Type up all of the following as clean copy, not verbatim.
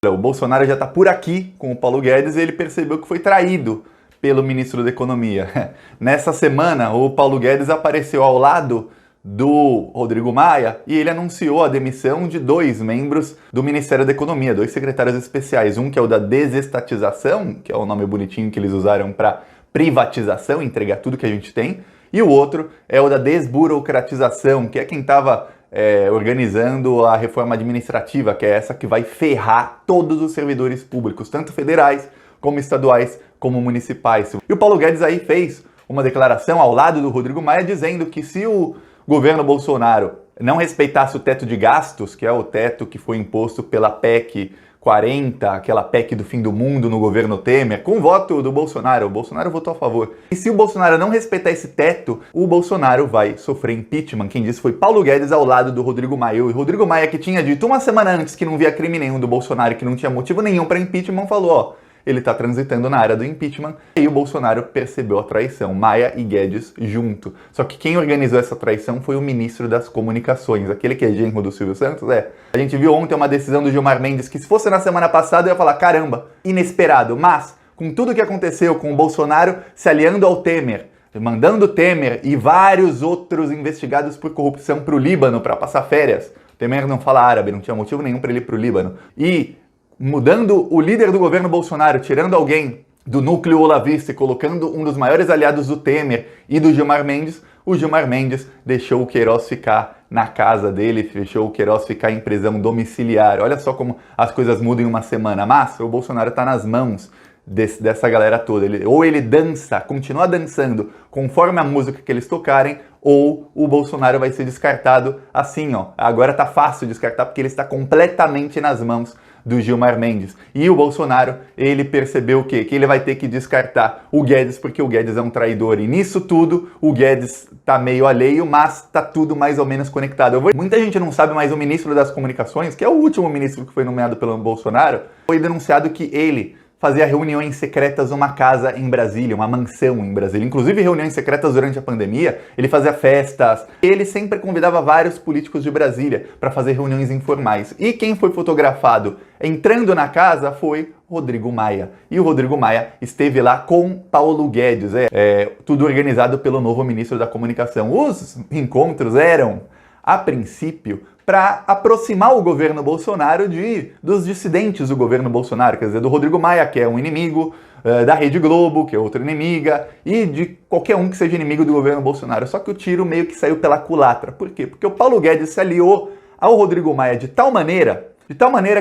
O Bolsonaro já está por aqui com o Paulo Guedes e ele percebeu que foi traído pelo ministro da Economia. Nessa semana, o Paulo Guedes apareceu ao lado do Rodrigo Maia e ele anunciou a demissão de 2 membros do Ministério da Economia, 2 secretários especiais. Um que é o da desestatização, que é o nome bonitinho que eles usaram para privatização, entregar tudo que a gente tem, e o outro é o da desburocratização, que é quem estava organizando a reforma administrativa, que é essa que vai ferrar todos os servidores públicos, tanto federais, como estaduais, como municipais. E o Paulo Guedes aí fez uma declaração ao lado do Rodrigo Maia dizendo que se o governo Bolsonaro não respeitasse o teto de gastos, que é o teto que foi imposto pela PEC 40, aquela PEC do fim do mundo no governo Temer, com o voto do Bolsonaro. O Bolsonaro votou a favor. E se o Bolsonaro não respeitar esse teto, o Bolsonaro vai sofrer impeachment. Quem disse foi Paulo Guedes ao lado do Rodrigo Maia. E o Rodrigo Maia, que tinha dito uma semana antes que não via crime nenhum do Bolsonaro, que não tinha motivo nenhum para impeachment, falou, ó, ele está transitando na área do impeachment. E o Bolsonaro percebeu a traição, Maia e Guedes junto. Só que quem organizou essa traição foi o ministro das Comunicações, aquele que é genro do Silvio Santos. A gente viu ontem uma decisão do Gilmar Mendes que se fosse na semana passada eu ia falar, caramba, inesperado. Mas, com tudo que aconteceu com o Bolsonaro se aliando ao Temer, mandando o Temer e vários outros investigados por corrupção para o Líbano para passar férias. O Temer não fala árabe, não tinha motivo nenhum para ele ir para o Líbano. E mudando o líder do governo Bolsonaro, tirando alguém do núcleo olavista e colocando um dos maiores aliados do Temer e do Gilmar Mendes, o Gilmar Mendes deixou o Queiroz ficar na casa dele, deixou o Queiroz ficar em prisão domiciliar. Olha só como as coisas mudam em uma semana. Mas o Bolsonaro está nas mãos dessa galera toda. Ou ele dança, continua dançando conforme a música que eles tocarem, ou o Bolsonaro vai ser descartado assim, ó. Agora tá fácil descartar porque ele está completamente nas mãos do Gilmar Mendes. E o Bolsonaro, ele percebeu o quê? Que ele vai ter que descartar o Guedes, porque o Guedes é um traidor. E nisso tudo, o Guedes tá meio alheio, mas tá tudo mais ou menos conectado. Muita gente não sabe, mas o ministro das Comunicações, que é o último ministro que foi nomeado pelo Bolsonaro, foi denunciado que ele fazia reuniões secretas numa casa em Brasília, uma mansão em Brasília. Inclusive reuniões secretas durante a pandemia, ele fazia festas. Ele sempre convidava vários políticos de Brasília para fazer reuniões informais. E quem foi fotografado entrando na casa foi Rodrigo Maia. E o Rodrigo Maia esteve lá com Paulo Guedes. Tudo organizado pelo novo ministro da Comunicação. Os encontros eram, a princípio, para aproximar o governo Bolsonaro dos dissidentes do governo Bolsonaro, quer dizer, do Rodrigo Maia, que é um inimigo, da Rede Globo, que é outra inimiga, e de qualquer um que seja inimigo do governo Bolsonaro. Só que o tiro meio que saiu pela culatra. Por quê? Porque o Paulo Guedes se aliou ao Rodrigo Maia de tal maneira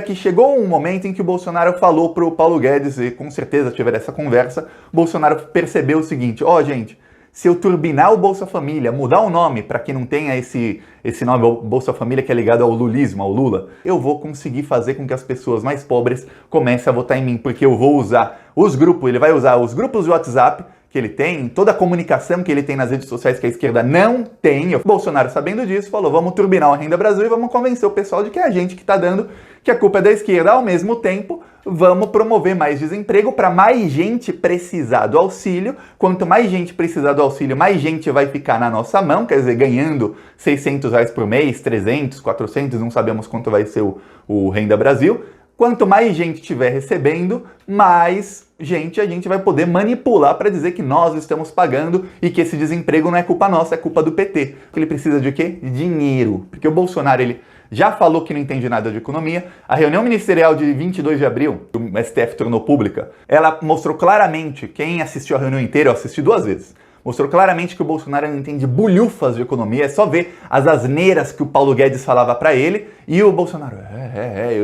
que chegou um momento em que o Bolsonaro falou para o Paulo Guedes, e com certeza tiver essa conversa, o Bolsonaro percebeu o seguinte, gente, se eu turbinar o Bolsa Família, mudar o nome para que não tenha esse nome Bolsa Família que é ligado ao lulismo, ao Lula, eu vou conseguir fazer com que as pessoas mais pobres comecem a votar em mim, porque eu vou usar os grupos, ele vai usar os grupos de WhatsApp que ele tem, toda a comunicação que ele tem nas redes sociais que a esquerda não tem. O Bolsonaro, sabendo disso, falou, vamos turbinar a Renda Brasil e vamos convencer o pessoal de que é a gente que está dando, que a culpa é da esquerda. Ao mesmo tempo, vamos promover mais desemprego para mais gente precisar do auxílio. Quanto mais gente precisar do auxílio, mais gente vai ficar na nossa mão, quer dizer, ganhando R$600 por mês, 300, 400, não sabemos quanto vai ser o Renda Brasil. Quanto mais gente estiver recebendo, mais gente a gente vai poder manipular para dizer que nós estamos pagando e que esse desemprego não é culpa nossa, é culpa do PT. Ele precisa de quê? Dinheiro. Porque o Bolsonaro, ele já falou que não entende nada de economia. A reunião ministerial de 22 de abril, que o STF tornou pública, ela mostrou claramente, quem assistiu a reunião inteira, eu assisti 2 vezes, mostrou claramente que o Bolsonaro não entende bulhufas de economia, é só ver as asneiras que o Paulo Guedes falava para ele, e o Bolsonaro,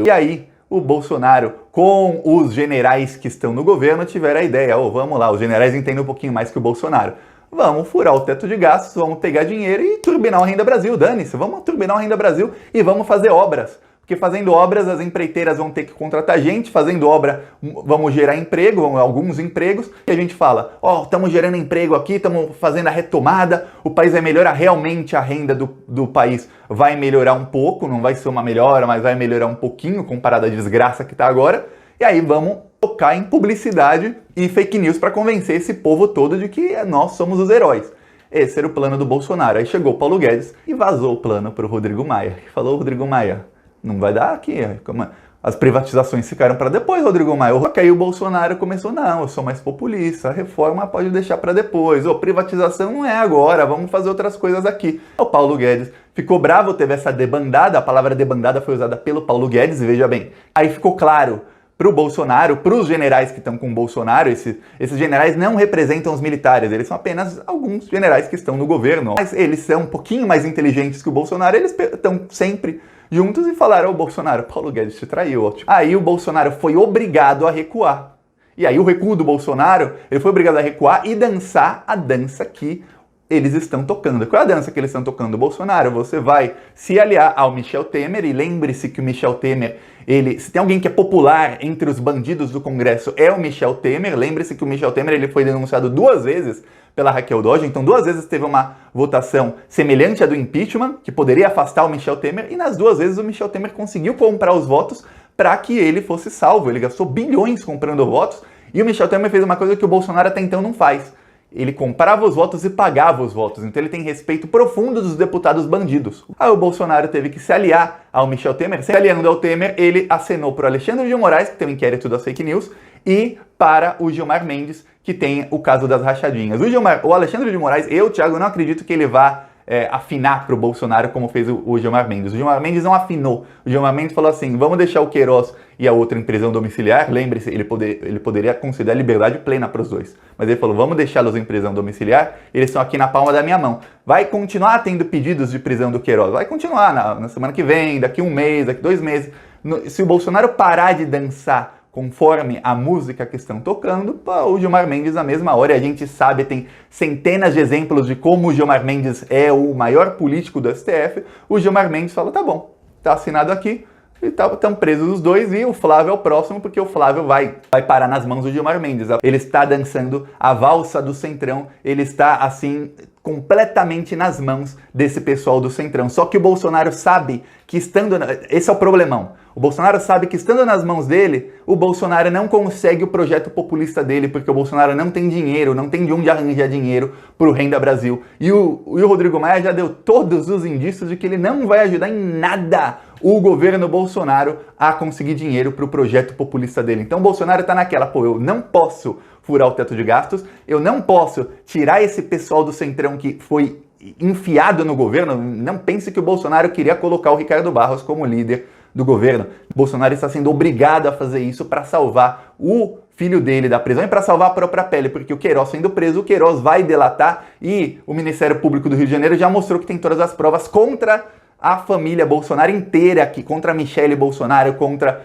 E aí, o Bolsonaro, com os generais que estão no governo, tiveram a ideia, vamos lá, os generais entendem um pouquinho mais que o Bolsonaro. Vamos furar o teto de gastos, vamos pegar dinheiro e turbinar o Renda Brasil, dane-se, vamos turbinar o Renda Brasil e vamos fazer obras. Porque fazendo obras, as empreiteiras vão ter que contratar gente, fazendo obra, vamos gerar emprego, alguns empregos, e a gente fala, estamos gerando emprego aqui, estamos fazendo a retomada, o país vai melhorar, realmente a renda do país vai melhorar um pouco, não vai ser uma melhora, mas vai melhorar um pouquinho comparado à desgraça que está agora, e aí vamos focar em publicidade e fake news para convencer esse povo todo de que nós somos os heróis. Esse era o plano do Bolsonaro. Aí chegou o Paulo Guedes e vazou o plano para o Rodrigo Maia. Falou, Rodrigo Maia, não vai dar aqui. As privatizações ficaram para depois, Rodrigo Maia. Só que aí o Bolsonaro começou, não, eu sou mais populista, a reforma pode deixar para depois. Privatização não é agora, vamos fazer outras coisas aqui. O Paulo Guedes ficou bravo, teve essa debandada, a palavra debandada foi usada pelo Paulo Guedes, veja bem. Aí ficou claro para o Bolsonaro, para os generais que estão com o Bolsonaro, esses generais não representam os militares, eles são apenas alguns generais que estão no governo. Mas eles são um pouquinho mais inteligentes que o Bolsonaro, eles estão sempre juntos e falaram, Bolsonaro, Paulo Guedes te traiu. Ótimo. Aí o Bolsonaro foi obrigado a recuar. E aí o recuo do Bolsonaro, ele foi obrigado a recuar e dançar a dança que eles estão tocando. Qual é a dança que eles estão tocando? Bolsonaro, você vai se aliar ao Michel Temer, e lembre-se que o Michel Temer, se tem alguém que é popular entre os bandidos do Congresso, é o Michel Temer. Lembre-se que o Michel Temer ele foi denunciado 2 vezes pela Raquel Dodge, então 2 vezes teve uma votação semelhante à do impeachment, que poderia afastar o Michel Temer, e nas 2 vezes o Michel Temer conseguiu comprar os votos para que ele fosse salvo. Ele gastou bilhões comprando votos, e o Michel Temer fez uma coisa que o Bolsonaro até então não faz. Ele comprava os votos e pagava os votos, então ele tem respeito profundo dos deputados bandidos. Aí o Bolsonaro teve que se aliar ao Michel Temer. Se aliando ao Temer, ele acenou para o Alexandre de Moraes, que tem um inquérito das fake news, e para o Gilmar Mendes, que tem o caso das rachadinhas. O Alexandre de Moraes, eu, Thiago, não acredito que ele vá afinar para o Bolsonaro como fez o Gilmar Mendes. O Gilmar Mendes não afinou. O Gilmar Mendes falou assim, vamos deixar o Queiroz e a outra em prisão domiciliar. Lembre-se, ele poderia conceder liberdade plena para os dois. Mas ele falou, vamos deixá-los em prisão domiciliar, eles estão aqui na palma da minha mão. Vai continuar tendo pedidos de prisão do Queiroz. Vai continuar na semana que vem, daqui 1 mês, daqui 2 meses. Se o Bolsonaro parar de dançar conforme a música que estão tocando, o Gilmar Mendes na mesma hora, e a gente sabe, tem centenas de exemplos de como o Gilmar Mendes é o maior político do STF, o Gilmar Mendes fala, tá bom, tá assinado aqui, e estão presos os dois, e o Flávio é o próximo, porque o Flávio vai parar nas mãos do Gilmar Mendes. Ele está dançando a valsa do Centrão, ele está, assim, completamente nas mãos desse pessoal do Centrão. Só que o Bolsonaro sabe que esse é o problemão. O Bolsonaro sabe que estando nas mãos dele, o Bolsonaro não consegue o projeto populista dele, porque o Bolsonaro não tem dinheiro, não tem de onde arranjar dinheiro para o Renda Brasil. E o Rodrigo Maia já deu todos os indícios de que ele não vai ajudar em nada o governo Bolsonaro a conseguir dinheiro para o projeto populista dele. Então o Bolsonaro está naquela, eu não posso furar o teto de gastos, eu não posso tirar esse pessoal do Centrão que foi enfiado no governo. Não pense que o Bolsonaro queria colocar o Ricardo Barros como líder do governo. O Bolsonaro está sendo obrigado a fazer isso para salvar o filho dele da prisão e para salvar a própria pele, porque o Queiroz sendo preso, o Queiroz vai delatar, e o Ministério Público do Rio de Janeiro já mostrou que tem todas as provas contra a família Bolsonaro inteira aqui, contra a Michele Bolsonaro, contra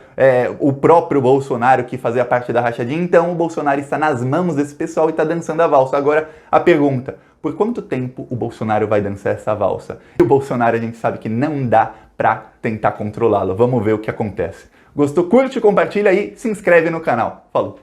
o próprio Bolsonaro que fazia parte da rachadinha. Então o Bolsonaro está nas mãos desse pessoal e está dançando a valsa. Agora a pergunta, por quanto tempo o Bolsonaro vai dançar essa valsa? E o Bolsonaro a gente sabe que não dá para tentar controlá-lo. Vamos ver o que acontece. Gostou? Curte, compartilha e se inscreve no canal. Falou!